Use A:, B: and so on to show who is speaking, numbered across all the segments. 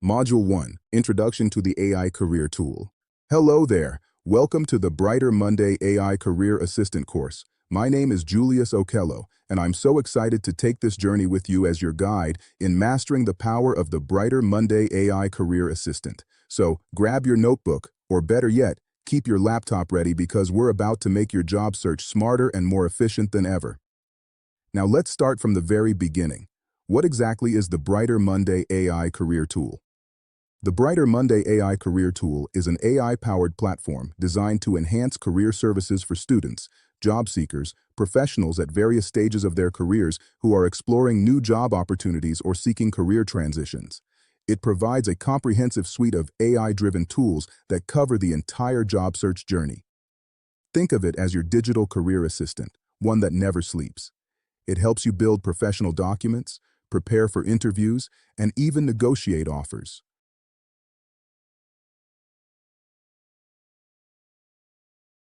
A: Module 1, Introduction to the AI Career Tool. Hello there. Welcome to the Brighter Monday AI Career Assistant course. My name is Julius Okello, and I'm so excited to take this journey with you as your guide in mastering the power of the Brighter Monday AI Career Assistant. So, grab your notebook, or better yet, keep your laptop ready because we're about to make your job search smarter and more efficient than ever. Now let's start from the very beginning. What exactly is the Brighter Monday AI Career Tool? The Brighter Monday AI Career Tool is an AI-powered platform designed to enhance career services for students, job seekers, professionals at various stages of their careers who are exploring new job opportunities or seeking career transitions. It provides a comprehensive suite of AI-driven tools that cover the entire job search journey. Think of it as your digital career assistant, one that never sleeps. It helps you build professional documents, prepare for interviews, and even negotiate offers.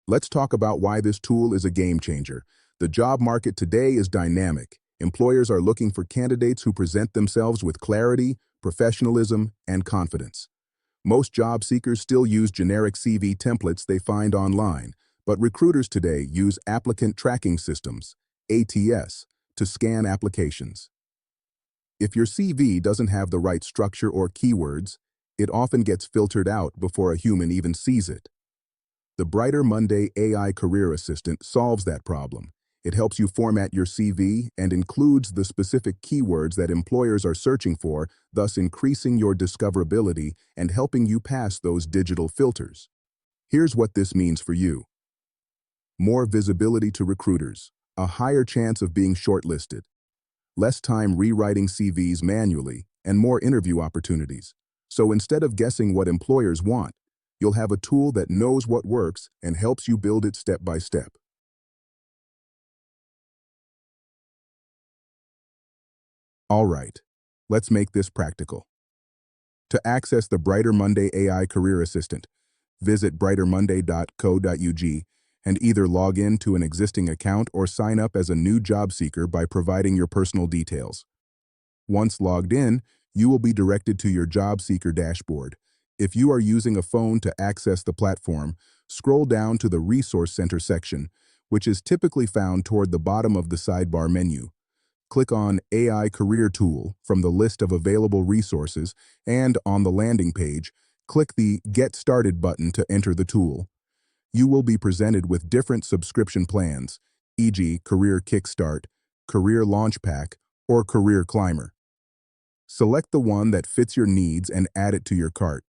A: Let's talk about why this tool is a game changer. The job market today is dynamic. Employers are looking for candidates who present themselves with clarity, professionalism, and confidence. Most job seekers still use generic CV templates they find online, but recruiters today use applicant tracking systems, ATS, to scan applications. If your CV doesn't have the right structure or keywords, it often gets filtered out before a human even sees it. The Brighter Monday AI Career Assistant solves that problem. It helps you format your CV and includes the specific keywords that employers are searching for, thus increasing your discoverability and helping you pass those digital filters. Here's what this means for you. More visibility to recruiters, a higher chance of being shortlisted, less time rewriting CVs manually, and more interview opportunities. So instead of guessing what employers want, you'll have a tool that knows what works and helps you build it step by step. All right, let's make this practical. To access the Brighter Monday AI Career Assistant, visit brightermonday.co.ug and either log in to an existing account or sign up as a new job seeker by providing your personal details. Once logged in, you will be directed to your job seeker dashboard. If you are using a phone to access the platform, scroll down to the Resource Center section, which is typically found toward the bottom of the sidebar menu. Click on AI Career Tool from the list of available resources, and on the landing page, click the Get Started button to enter the tool. You will be presented with different subscription plans, e.g. Career Kickstart, Career Launch Pack, or Career Climber. Select the one that fits your needs and add it to your cart.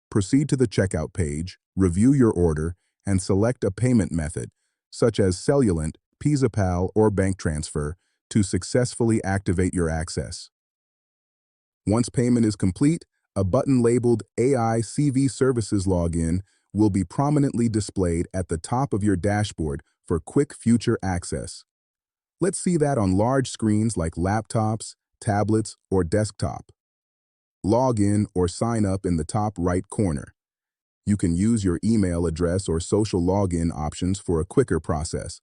A: Proceed to the checkout page, review your order, and select a payment method, such as Cellulant, PayPal, or bank transfer, to successfully activate your access. Once payment is complete, a button labeled AI CV Services Login will be prominently displayed at the top of your dashboard for quick future access. Let's see that on large screens like laptops, tablets, or desktop. Log in or sign up in the top right corner. You can use your email address or social login options for a quicker process.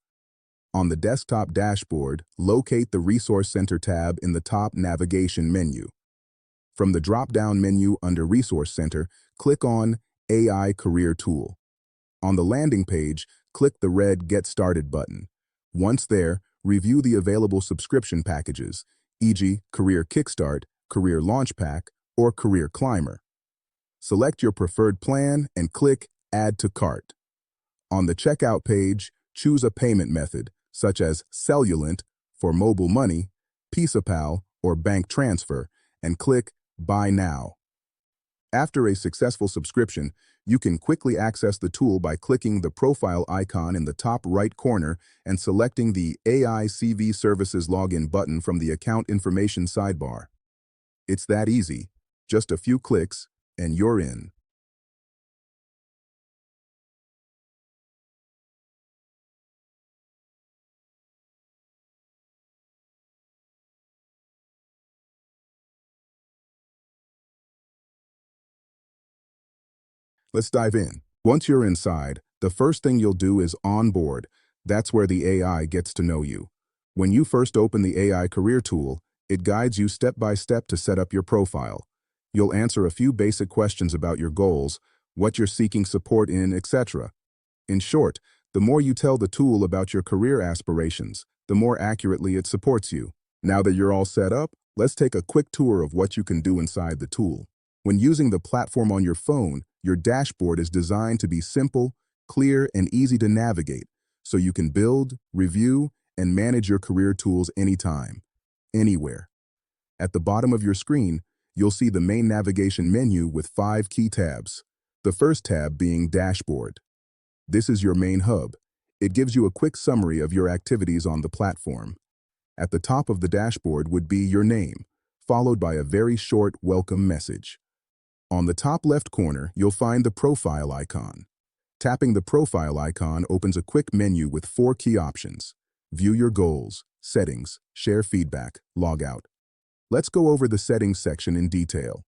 A: On the desktop dashboard, locate the Resource Center tab in the top navigation menu. From the drop-down menu under Resource Center, click on AI Career Tool. On the landing page, click the red Get Started button. Once there, review the available subscription packages, e.g. Career Kickstart, Career Launch Pack, or Career Climber. Select your preferred plan and click Add to Cart. On the checkout page, choose a payment method, such as Cellulant for mobile money, PayPal, or bank transfer, and click Buy Now. After a successful subscription, you can quickly access the tool by clicking the profile icon in the top right corner and selecting the AI CV Services Login button from the Account Information sidebar. It's that easy. Just a few clicks, and you're in. Let's dive in. Once you're inside, the first thing you'll do is onboard. That's where the AI gets to know you. When you first open the AI Career Tool, it guides you step by step to set up your profile. You'll answer a few basic questions about your goals, what you're seeking support in, etc. In short, the more you tell the tool about your career aspirations, the more accurately it supports you. Now that you're all set up, let's take a quick tour of what you can do inside the tool. When using the platform on your phone, your dashboard is designed to be simple, clear, and easy to navigate, so you can build, review, and manage your career tools anytime, anywhere. At the bottom of your screen, you'll see the main navigation menu with 5 key tabs. The first tab being Dashboard. This is your main hub. It gives you a quick summary of your activities on the platform. At the top of the dashboard would be your name, followed by a very short welcome message. On the top left corner, you'll find the profile icon. Tapping the profile icon opens a quick menu with 4 key options. View your goals, settings, share feedback, log out. Let's go over the settings section in detail.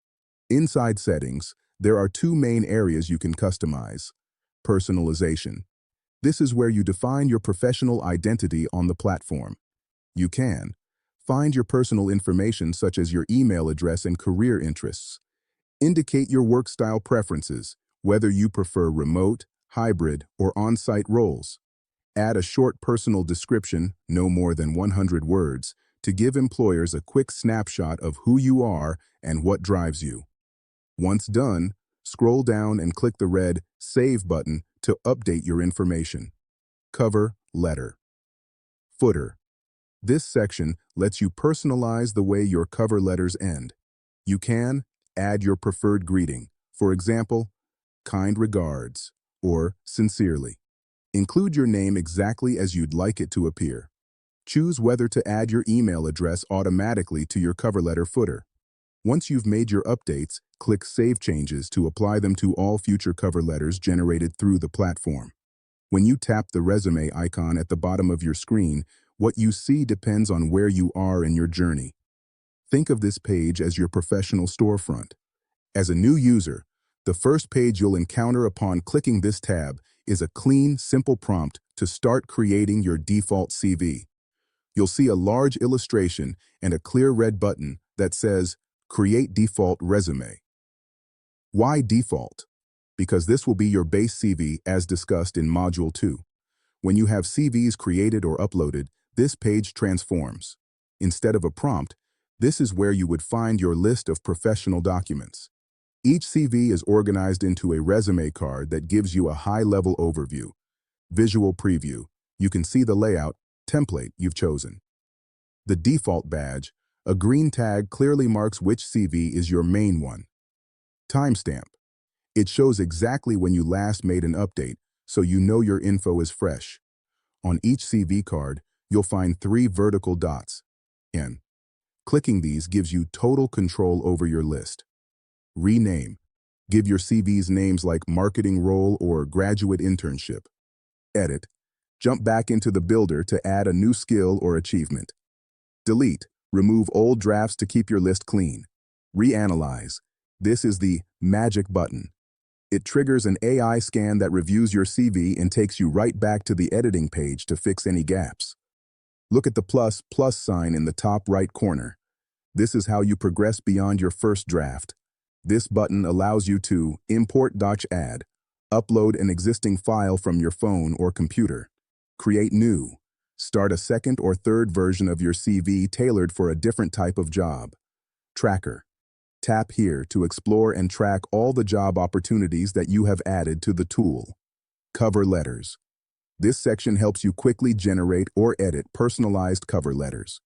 A: Inside settings, there are 2 main areas you can customize. Personalization. This is where you define your professional identity on the platform. You can find your personal information such as your email address and career interests. Indicate your work style preferences, whether you prefer remote, hybrid, or on-site roles. Add a short personal description, no more than 100 words, to give employers a quick snapshot of who you are and what drives you. Once done, scroll down and click the red Save button to update your information. Cover letter. Footer. This section lets you personalize the way your cover letters end. You can add your preferred greeting, for example, kind regards, or sincerely. Include your name exactly as you'd like it to appear. Choose whether to add your email address automatically to your cover letter footer. Once you've made your updates, click Save Changes to apply them to all future cover letters generated through the platform. When you tap the resume icon at the bottom of your screen, what you see depends on where you are in your journey. Think of this page as your professional storefront. As a new user, the first page you'll encounter upon clicking this tab is a clean, simple prompt to start creating your default CV. You'll see a large illustration and a clear red button that says, Create Default Resume. Why default? Because this will be your base CV as discussed in Module 2. When you have CVs created or uploaded, this page transforms. Instead of a prompt, this is where you would find your list of professional documents. Each CV is organized into a resume card that gives you a high-level overview. Visual preview. You can see the layout, template you've chosen. The default badge, a green tag clearly marks which CV is your main one. Timestamp. It shows exactly when you last made an update, so you know your info is fresh. On each CV card, you'll find 3 vertical dots. N. Clicking these gives you total control over your list. Rename. Give your CVs names like marketing role or graduate internship. Edit. Jump back into the builder to add a new skill or achievement. Delete. Remove old drafts to keep your list clean. Reanalyze. This is the magic button. It triggers an AI scan that reviews your CV and takes you right back to the editing page to fix any gaps. Look at the plus sign in the top right corner. This is how you progress beyond your first draft. This button allows you to import .add, upload an existing file from your phone or computer, create new, start a second or third version of your CV tailored for a different type of job. Tracker. Tap here to explore and track all the job opportunities that you have added to the tool. Cover letters. This section helps you quickly generate or edit personalized cover letters.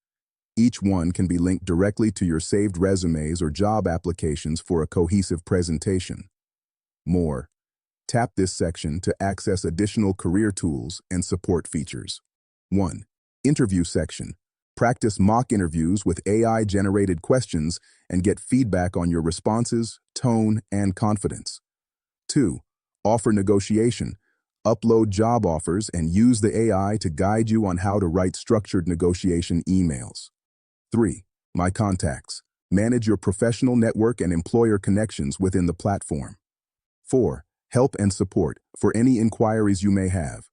A: Each one can be linked directly to your saved resumes or job applications for a cohesive presentation. More. Tap this section to access additional career tools and support features. 1. Interview section. Practice mock interviews with AI-generated questions and get feedback on your responses, tone, and confidence. 2. Offer negotiation. Upload job offers and use the AI to guide you on how to write structured negotiation emails. 3. My contacts. Manage your professional network and employer connections within the platform. 4. Help and support for any inquiries you may have.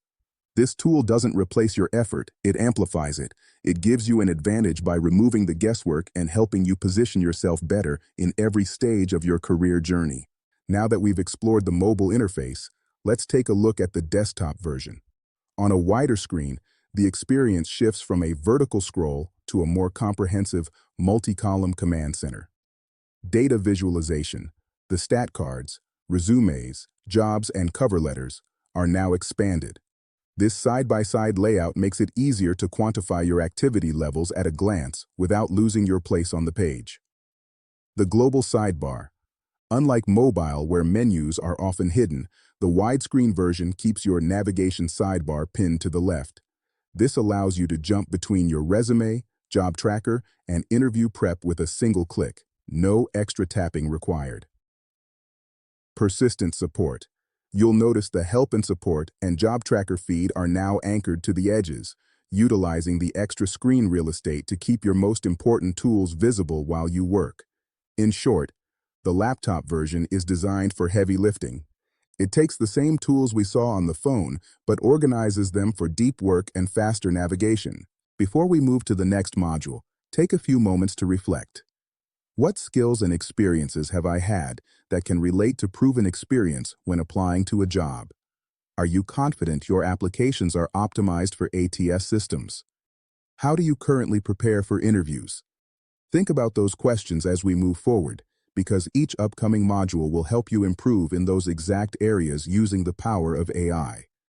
A: This tool doesn't replace your effort, it amplifies it. It gives you an advantage by removing the guesswork and helping you position yourself better in every stage of your career journey. Now that we've explored the mobile interface, let's take a look at the desktop version. On a wider screen, the experience shifts from a vertical scroll to a more comprehensive, multi-column command center. Data visualization, the stat cards, resumes, jobs, and cover letters are now expanded. This side-by-side layout makes it easier to quantify your activity levels at a glance without losing your place on the page. The global sidebar. Unlike mobile, where menus are often hidden, the widescreen version keeps your navigation sidebar pinned to the left. This allows you to jump between your resume, job tracker, and interview prep with a single click. No extra tapping required. Persistent support. You'll notice the help and support and job tracker feed are now anchored to the edges, utilizing the extra screen real estate to keep your most important tools visible while you work. In short, the laptop version is designed for heavy lifting. It takes the same tools we saw on the phone, but organizes them for deep work and faster navigation. Before we move to the next module, take a few moments to reflect. What skills and experiences have I had that can relate to proven experience when applying to a job? Are you confident your applications are optimized for ATS systems? How do you currently prepare for interviews? Think about those questions as we move forward, because each upcoming module will help you improve in those exact areas using the power of AI.